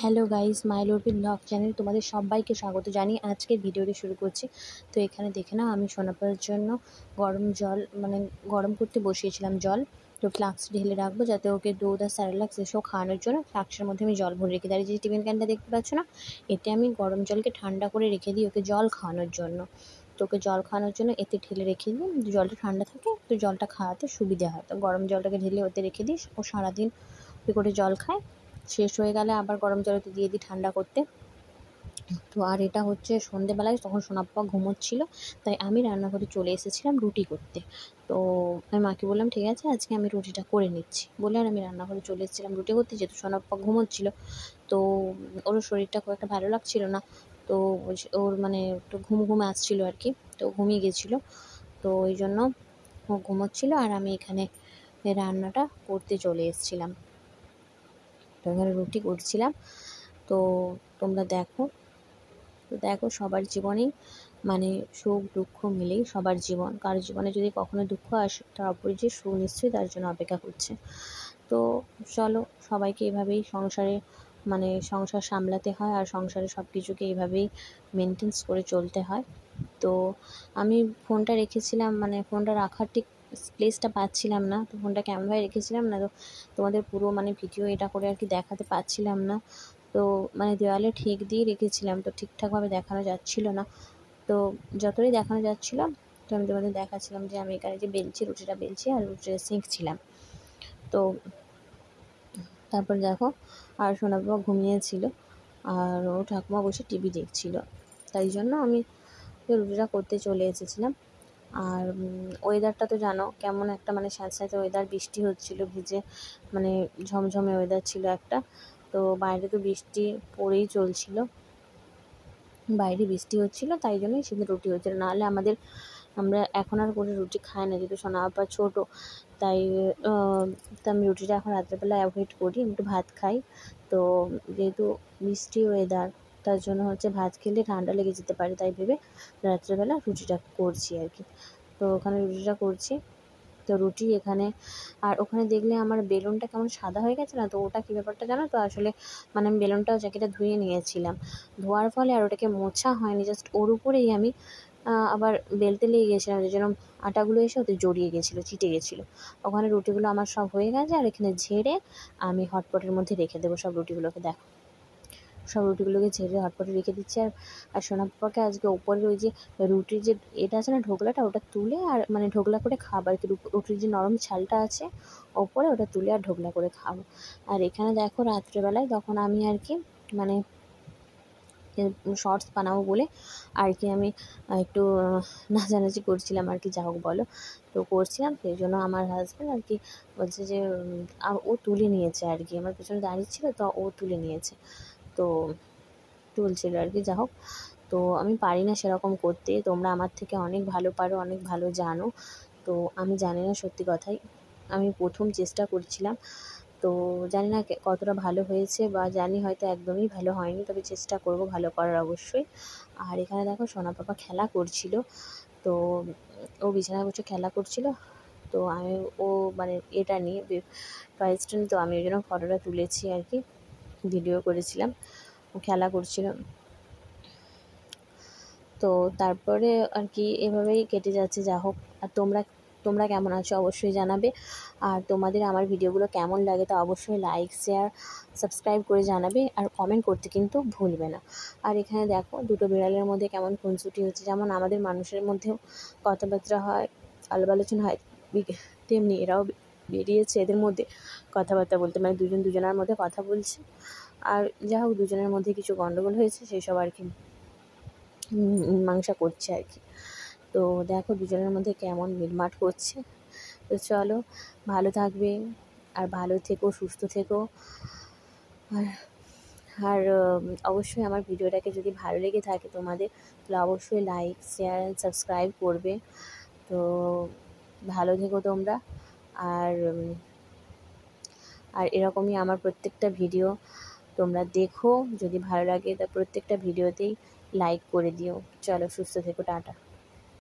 Hello guys, মাই লোরপি blog channel তোমাদের সবাইকে স্বাগত জানিয়ে আজকের ভিডিওটি শুরু করছি। তো এখানে দেখে নাও, আমি সোনাপার জন্য গরম জল গরম করতে বসিয়েছিলাম জল। তো ফ্লাক্স ঢেলে রাখবো যাতে ওকে দুধ আর স্যারেলাক্স এসব খাওয়ানোর জন্য ফ্লাক্সের মধ্যে আমি জল ভরে রেখে দিই। যে টিফিন ক্যানটা দেখতে পাচ্ছ না, এতে আমি গরম জলকে ঠান্ডা করে রেখে দিই ওকে জল খাওয়ানোর জন্য। তো ওকে জল খাওয়ানোর জন্য এতে ঢেলে রেখে দিই, জলটা ঠান্ডা থাকে তো জলটা খাওয়াতে সুবিধা হয়। তো গরম জলটাকে ঢেলে ওতে রেখে দিই, ও সারাদিন করে জল খায়। শেষ হয়ে গেলে আবার গরম জলেতে দিয়ে দিই ঠান্ডা করতে। তো আর এটা হচ্ছে সন্ধেবেলায়, তখন সোনাপ্পা ঘুমোচ্ছিল, তাই আমি রান্নাঘরে চলে এসেছিলাম রুটি করতে। তো আমি মাকে বললাম ঠিক আছে আজকে আমি রুটিটা করে নিচ্ছি বলে, আর আমি রান্নাঘরে চলে এসেছিলাম রুটি করতে, যেহেতু সোনাপ্পা ঘুমোচ্ছিল। তো ওর শরীরটা খুব একটা ভালো লাগছিল না, তো ওর একটু ঘুম আসছিল আর কি, তো ঘুমিয়ে গেছিলো। তো ওই জন্য ও ঘুমোচ্ছিল আর আমি এখানে রান্নাটা করতে চলে এসেছিলাম। তো এখানে রুটি করছিলাম। তো তোমরা দেখো সবার জীবনেই সুখ দুঃখ মিলেই সবার জীবন। কারোর জীবনে যদি কখনো দুঃখ আসে, তার অপরে যে সুখ নিশ্চয়ই তার জন্য অপেক্ষা করছে। তো চলো, সবাইকে এভাবেই সংসার সামলাতে হয়, আর সংসারে সব কিছুকে এইভাবেই মেনটেন্স করে চলতে হয়। তো আমি ফোনটা রেখেছিলাম, ফোনটা রাখার ঠিক প্লেসটা পাচ্ছিলাম না, তো ফোনটা কেমনভাবে রেখেছিলাম না, তো তোমাদের পুরো ভিডিও এটা করে আর কি দেখাতে পারছিলাম না। তো দেওয়ালে ঠেক দিয়ে রেখেছিলাম, তো ঠিকঠাকভাবে দেখানো যাচ্ছিল না। তো যতই দেখানো যাচ্ছিল, তো আমি তোমাদের দেখাচ্ছিলাম যে আমি এখানে যে রুটিটা বেলছি আর রুটিটা সেঁকছিলাম। তো তারপর দেখো, আর সোনাবাবা ঘুমিয়েছিল আর ও ঠাকুমা বসে টিভি দেখছিল, তাই জন্য আমি রুটিটা করতে চলে এসেছিলাম। আর ওয়েদারটা তো জানো কেমন একটা স্যাঁতস্যাঁতে ওয়েদার, বৃষ্টি হচ্ছিল, ভিজে ঝমঝমে ওয়েদার ছিল একটা। তো বাইরে তো বৃষ্টি পড়েই চলছিল, বাইরে বৃষ্টি হচ্ছিলো, তাই জন্যই সেদিন রুটি হচ্ছিলো। নাহলে আমরা এখন আর করে রুটি খাই না, যেহেতু সোনা আপা ছোটো, তাই আমি রুটিটা এখন রাত্রেবেলা অ্যাভয়েড করি, একটু ভাত খাই। তো যেহেতু বৃষ্টি ওয়েদার, তার জন্য হচ্ছে ভাত খেলে ঠান্ডা লেগে যেতে পারে, তাই ভেবে রাত্রেবেলা রুটিটা করছি আর কি। তো ওখানে রুটিটা করছি, তো রুটি এখানে, আর ওখানে দেখলে আমার বেলুনটা কেমন সাদা হয়ে গেছে না, তো ওটা কী ব্যাপারটা জানো তো, আসলে আমি বেলুনটাও জ্যাকেটটা ধুয়ে নিয়েছিলাম, ধোয়ার ফলে আর ওটাকে মোছা হয়নি, জাস্ট ওর উপরেই আমি আবার বেলতে লেগে গেছিলাম, যে জন্য আটাগুলো এসে ওতে জড়িয়ে গেছিলো, চিটে গেছিলো। ওখানে রুটিগুলো আমার সব হয়ে গেছে, আর এখানে ঝেড়ে আমি হটপটের মধ্যে রেখে দেবো সব রুটিগুলোকে। দেখো সব রুটিগুলোকে ঝেড়ে হটপটে রেখে দিচ্ছি। আর সোনাপাপাকে আজকে ওপরের ওই যে রুটির যে এটা আছে না, ঢোকলাটা, ওটা তুলে আর ঢোকলা করে খাবো আর কি। রুটির যে নরম ছালটা আছে ওপরে, ওটা তুলে আর ঢোকলা করে খাবো। আর এখানে দেখো রাত্রেবেলায় তখন আমি আর কি শর্টস বানাবো বলে আর কি আমি একটু নাচানাচি করছিলাম আর কি, যা হোক বলো, তো করছিলাম। সেই জন্য আমার হাজব্যান্ড আর কি বলছে যে ও তুলে নিয়েছে আর কি, আমার পেছনে দাঁড়িয়ে ছিল, তো ও তুলে নিয়েছে, তো তুলছিল আর কি, যা হোক। তো আমি পারি না সেরকম করতে, তোমরা আমার থেকে অনেক ভালো পারো, অনেক ভালো জানো। তো আমি জানি না, সত্যি কথাই আমি প্রথম চেষ্টা করছিলাম, তো জানি না কতটা ভালো হয়েছে, বা জানি হয়তো একদমই ভালো হয়নি, তবে চেষ্টা করব ভালো করার অবশ্যই। আর এখানে দেখো সোনা পাপা খেলা করছিল, তো ও বিছানায় বসে খেলা করছিল, তো আমি ও এটা নিয়ে টয়েসটা নিয়ে, তো আমি ওই জন্য ফটোটা তুলেছি আর কি, ভিডিও করেছিলাম, ও খেলা করছিল। তো তারপরে আর কি এভাবেই কেটে যাচ্ছে, যা হোক। আর তোমরা কেমন আছো অবশ্যই জানাবে, আর তোমাদের আমার ভিডিওগুলো কেমন লাগে তা অবশ্যই লাইক শেয়ার সাবস্ক্রাইব করে জানাবে, আর কমেন্ট করতে কিন্তু ভুলবে না। আর এখানে দেখো দুটো বিড়ালের মধ্যে কেমন খুনসুটি হচ্ছে, যেমন আমাদের মানুষের মধ্যেও কথাবার্তা হয়, আলাপ আলোচনা হয়, তেমনি এরাও বেরিয়েছে এদের মধ্যে কথাবার্তা বলতে, দুজনের মধ্যে কথা বলছে। আর যা হোক, দুজনের মধ্যে কিছু গণ্ডগোল হয়েছে, সেই সব আর কি মীমাংসা করছে আর কি। তো দেখো দুজনের মধ্যে কেমন মিটমাট করছে। তো চলো, ভালো থাকবে আর ভালো থেকো, সুস্থ থেকো। আর আর অবশ্যই আমার ভিডিওটাকে যদি ভালো লেগে থাকে তোমাদের, তাহলে অবশ্যই লাইক শেয়ার অ্যান্ড সাবস্ক্রাইব করবে। তো ভালো থেকো তোমরা, আর আর এরকমই আমার প্রত্যেকটা ভিডিও তোমরা দেখো, যদি ভালো লাগে তা প্রত্যেকটা ভিডিওতেই লাইক করে দিও। চলো, সুস্থ থেকো, টাটা।